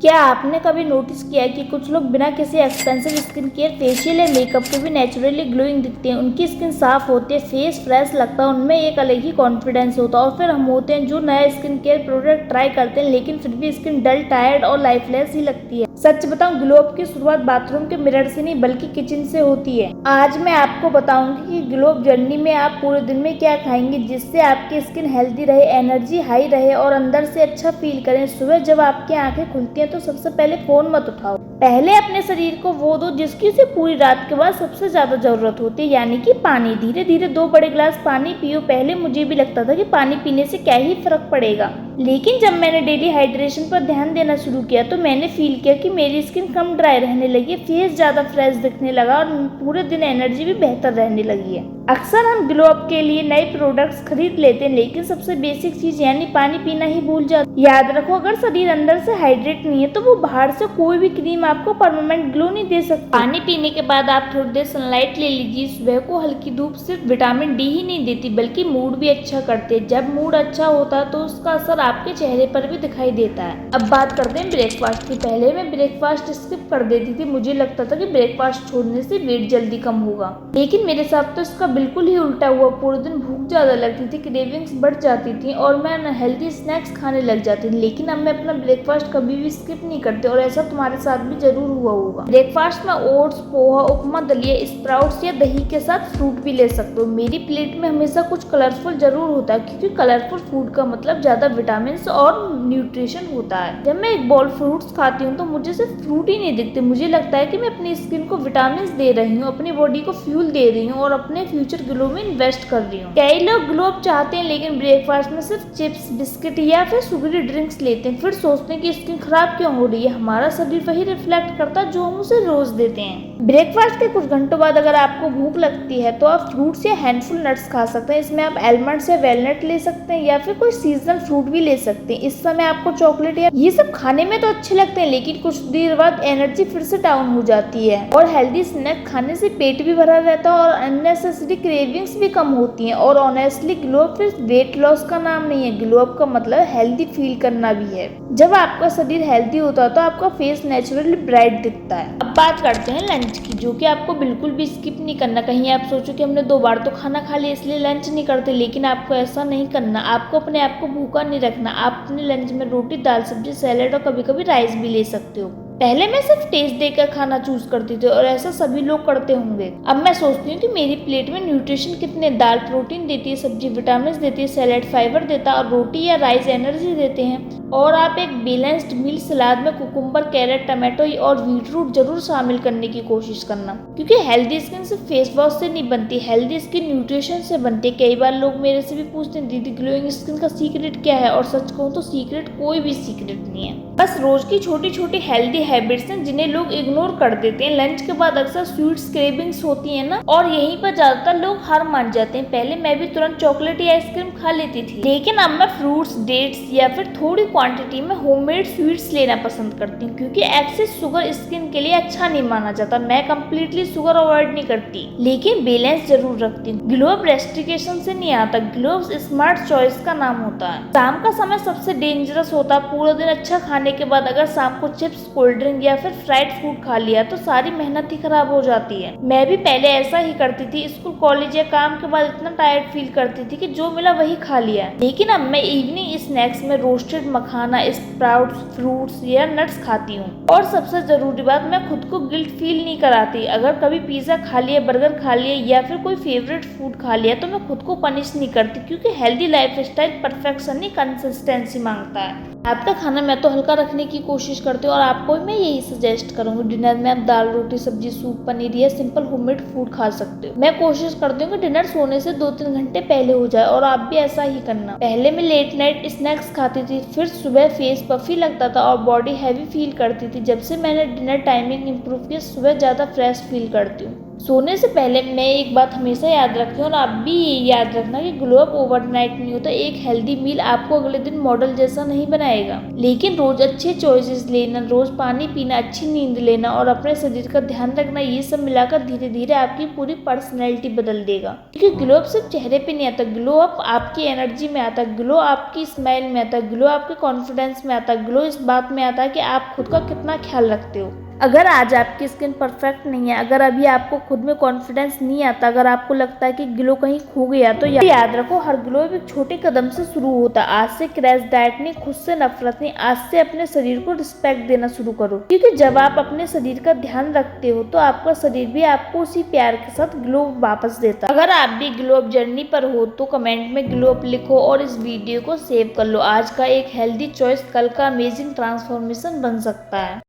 क्या आपने कभी नोटिस किया है कि कुछ लोग बिना किसी एक्सपेंसिव स्किन केयर, फेशियल या मेकअप के भी नेचुरली ग्लोइंग दिखते हैं। उनकी स्किन साफ होती है, फेस फ्रेश लगता है, उनमें एक अलग ही कॉन्फिडेंस होता है। और फिर हम होते हैं जो नया स्किन केयर प्रोडक्ट ट्राई करते हैं लेकिन फिर भी स्किन डल, टायर्ड और लाइफलेस ही लगती है। सच बताऊं, ग्लो अप की शुरुआत बाथरूम के मिरर से नहीं बल्कि किचन से होती है। आज मैं आपको बताऊंगी कि ग्लो अप जर्नी में आप पूरे दिन में क्या खाएंगे जिससे आपकी स्किन हेल्दी रहे, एनर्जी हाई रहे और अंदर से अच्छा फील करें। सुबह जब आपकी आंखें खुलती हैं तो सबसे पहले फोन मत उठाओ, पहले अपने शरीर को वो दो जिसकी उसे पूरी रात के बाद सबसे ज्यादा जरूरत होती है, यानी कि पानी। धीरे धीरे 2 बड़े गिलास पानी पियो। पहले मुझे भी लगता था कि पानी पीने से क्या ही फर्क पड़ेगा, लेकिन जब मैंने डेली हाइड्रेशन पर ध्यान देना शुरू किया तो मैंने फील किया कि मेरी स्किन कम ड्राई रहने लगी, फेस ज्यादा फ्रेश दिखने लगा और पूरे दिन एनर्जी भी बेहतर रहने लगी है। अक्सर हम ग्लो अप के लिए नए प्रोडक्ट्स खरीद लेते हैं लेकिन सबसे बेसिक चीज यानी पानी पीना ही भूल जाते हैं। याद रखो, अगर शरीर अंदर से हाइड्रेट नहीं है तो वो बाहर से कोई भी क्रीम आपको परमानेंट ग्लो नहीं दे सकती। पानी पीने के बाद आप थोड़ी देर सनलाइट ले लीजिए। सुबह को हल्की धूप सिर्फ विटामिन डी ही नहीं देती बल्कि मूड भी अच्छा करती है। जब मूड अच्छा होता है तो उसका असर आपके चेहरे पर भी दिखाई देता है। अब बात करते हैं ब्रेकफास्ट की। पहले मैं ब्रेकफास्ट स्किप कर देती थी। मुझे लगता था कि ब्रेकफास्ट छोड़ने से वेट जल्दी कम होगा, लेकिन मेरे साथ तो इसका बिल्कुल ही उल्टा हुआ। पूरे दिन भूख ज्यादा लगती थी, क्रेविंग्स बढ़ जाती थी और मैं अनहेल्दी स्नैक्स खाने लग जाती थी। लेकिन अब मैं अपना ब्रेकफास्ट कभी भी स्किप नहीं करती और ऐसा तुम्हारे साथ भी जरूर हुआ होगा। ब्रेकफास्ट में ओट्स, पोहा, उपमा, दलिया, स्प्राउट्स या दही के साथ फ्रूट भी ले सकते हो। मेरी प्लेट में हमेशा कुछ कलरफुल जरूर होता है क्योंकि कलरफुल फूड का मतलब ज्यादा विटामिन और न्यूट्रिशन होता है। जब मैं एक बॉल फ्रूट्स खाती हूँ तो मुझे सिर्फ फ्रूट ही नहीं दिखते, मुझे लगता है कि मैं अपनी स्किन को विटामिन दे रही हूँ, अपनी बॉडी को फ्यूल दे रही हूँ और अपने फ्यूचर ग्लो में इन्वेस्ट कर रही हूँ। कई लोग ग्लो अप चाहते हैं लेकिन ब्रेकफास्ट में सिर्फ चिप्स, बिस्किट या फिर शुगरी ड्रिंक्स लेते हैं, फिर सोचते हैं कि स्किन खराब क्यों हो रही है। हमारा शरीर वही रिफ्लेक्ट करता है जो हम उसे रोज देते हैं। ब्रेकफास्ट के कुछ घंटों बाद अगर आपको भूख लगती है तो आप फ्रूट्स या हैंडफुल नट्स खा सकते हैं। इसमें आप एलमंड्स या वेलनट ले सकते हैं या फिर कोई सीजनल फ्रूट भी ले सकते हैं। इस समय आपको चॉकलेट या ये सब खाने में तो अच्छे लगते हैं लेकिन कुछ देर बाद एनर्जी फिर से डाउन हो जाती है। और हेल्दी स्नैक खाने से पेट भी भरा रहता है और अननेसेसरी क्रेविंग्स भी कम होती हैं। और ऑनेस्टली ग्लो अप सिर्फ वेट लॉस का नाम नहीं है, ग्लो अप का मतलब हेल्दी फील करना भी है। जब आपका शरीर हेल्दी होता है तो आपका फेस नेचुरली ब्राइट दिखता है। अब बात करते हैं लंच की, जो कि आपको बिल्कुल भी स्किप नहीं करना। कहीं आप सोचो कि हमने 2 बार तो खाना खा लिया इसलिए लंच नहीं करते, लेकिन आपको ऐसा नहीं करना। आपको अपने आप को भूखा नहीं रखना। आप अपने लंच में रोटी, दाल, सब्जी, सैलेड और कभी कभी राइस भी ले सकते हो। पहले मैं सिर्फ टेस्ट देकर खाना चूज करती थी और ऐसा सभी लोग करते होंगे। अब मैं सोचती हूँ कि मेरी प्लेट में न्यूट्रिशन कितने। दाल प्रोटीन देती है, सब्जी विटामिन देती है, सैलेड फाइबर देता है और रोटी या राइस एनर्जी देते हैं। और आप एक बैलेंस्ड मील सलाद में कुकुम्बर, कैरेट, टमाटो और बीटरूट जरूर शामिल करने की कोशिश करना, क्योंकि हेल्दी स्किन सिर्फ फेस वॉश से नहीं बनती, हेल्दी स्किन न्यूट्रिशन से बनती है। कई बार लोग मेरे से भी पूछते हैं, दीदी ग्लोइंग स्किन का सीक्रेट क्या है? और सच कहूँ तो सीक्रेट कोई भी सीक्रेट नहीं है, बस रोज की छोटी छोटी हेल्दी हैबिट्स हैं जिन्हें लोग इग्नोर कर देते हैं। लंच के बाद अक्सर स्वीट्स क्रेविंग्स होती है ना, और यहीं पर ज्यादातर लोग हार मान जाते हैं। पहले मैं भी तुरंत चॉकलेट या आइसक्रीम खा लेती थी, लेकिन अब मैं फ्रूट्स, डेट्स या फिर थोड़ी क्वांटिटी में होममेड स्वीट्स लेना पसंद करती हूँ, क्योंकि एक्सेस शुगर स्किन के लिए अच्छा नहीं माना जाता। मैं कंप्लीटली शुगर अवॉइड नहीं करती, लेकिन बैलेंस जरूर रखती हूँ। ग्लो अप रेस्ट्रिक्शन से नहीं आता, ग्लो अप स्मार्ट चॉइस का नाम होता है। शाम का समय सबसे डेंजरस होता है। पूरा दिन अच्छा खाने के बाद अगर शाम को चिप्स, कोल्ड ड्रिंक या फिर फ्राइड फूड खा लिया तो सारी मेहनत ही खराब हो जाती है। मैं भी पहले ऐसा ही करती थी। स्कूल, कॉलेज या काम के बाद इतना टायर्ड फील करती थी कि जो मिला वही खा लिया। लेकिन अब मैं इवनिंग स्नैक्स में रोस्टेड मखाना, स्प्राउट्स, फ्रूट्स या नट्स खाती हूँ। और सबसे जरूरी बात, मैं खुद को गिल्ट फील नहीं कराती। अगर कभी पिज्जा खा लिया, बर्गर खा लिया या फिर कोई फेवरेट फूड खा लिया तो मैं खुद को पनिश नहीं करती, क्योंकि हेल्दी लाइफस्टाइल परफेक्शन नहीं, कंसिस्टेंसी मांगता है। आपका खाना मैं तो हल्का रखने की कोशिश करती हूँ और आपको मैं यही सजेस्ट करूंगी। डिनर में आप दाल, रोटी, सब्जी, सूप, पनीर या सिंपल होममेड फूड खा सकते हो। मैं कोशिश करती हूँ कि डिनर सोने से 2-3 घंटे पहले हो जाए और आप भी ऐसा ही करना। पहले मैं लेट नाइट स्नैक्स खाती थी, फिर सुबह फेस पफी लगता था और बॉडी हैवी फील करती थी। जब से मैंने डिनर टाइमिंग इम्प्रूव किया, सुबह ज्यादा फ्रेश फील करती हूँ। सोने से पहले मैं एक बात हमेशा याद रखें और आप भी ये याद रखना कि ग्लो अप ओवरनाइट नहीं होता। एक हेल्दी मील आपको अगले दिन मॉडल जैसा नहीं बनाएगा, लेकिन रोज अच्छे चॉइसेस लेना, रोज पानी पीना, अच्छी नींद लेना और अपने शरीर का ध्यान रखना, ये सब मिलाकर धीरे धीरे आपकी पूरी पर्सनैलिटी बदल देगा। क्योंकि ग्लो अप सिर्फ चेहरे पे नहीं आता, ग्लो अप आपकी एनर्जी में आता, ग्लो आपकी स्माइल में आता, ग्लो आपके कॉन्फिडेंस में आता, ग्लो इस बात में आता है कि आप खुद का कितना ख्याल रखते हो। अगर आज आपकी स्किन परफेक्ट नहीं है, अगर अभी आपको खुद में कॉन्फिडेंस नहीं आता, अगर आपको लगता है कि ग्लो कहीं खो गया, तो याद रखो हर ग्लो एक छोटे कदम से शुरू होता है। आज से क्रैश डाइट नहीं, खुद से नफरत नहीं, आज से अपने शरीर को रिस्पेक्ट देना शुरू करो। क्योंकि जब आप अपने शरीर का ध्यान रखते हो तो आपका शरीर भी आपको उसी प्यार के साथ ग्लो वापस देता है। अगर आप भी ग्लो अप जर्नी पर हो तो कमेंट में ग्लो अप लिखो और इस वीडियो को सेव कर लो। आज का एक हेल्दी चॉइस कल का अमेजिंग ट्रांसफॉर्मेशन बन सकता है।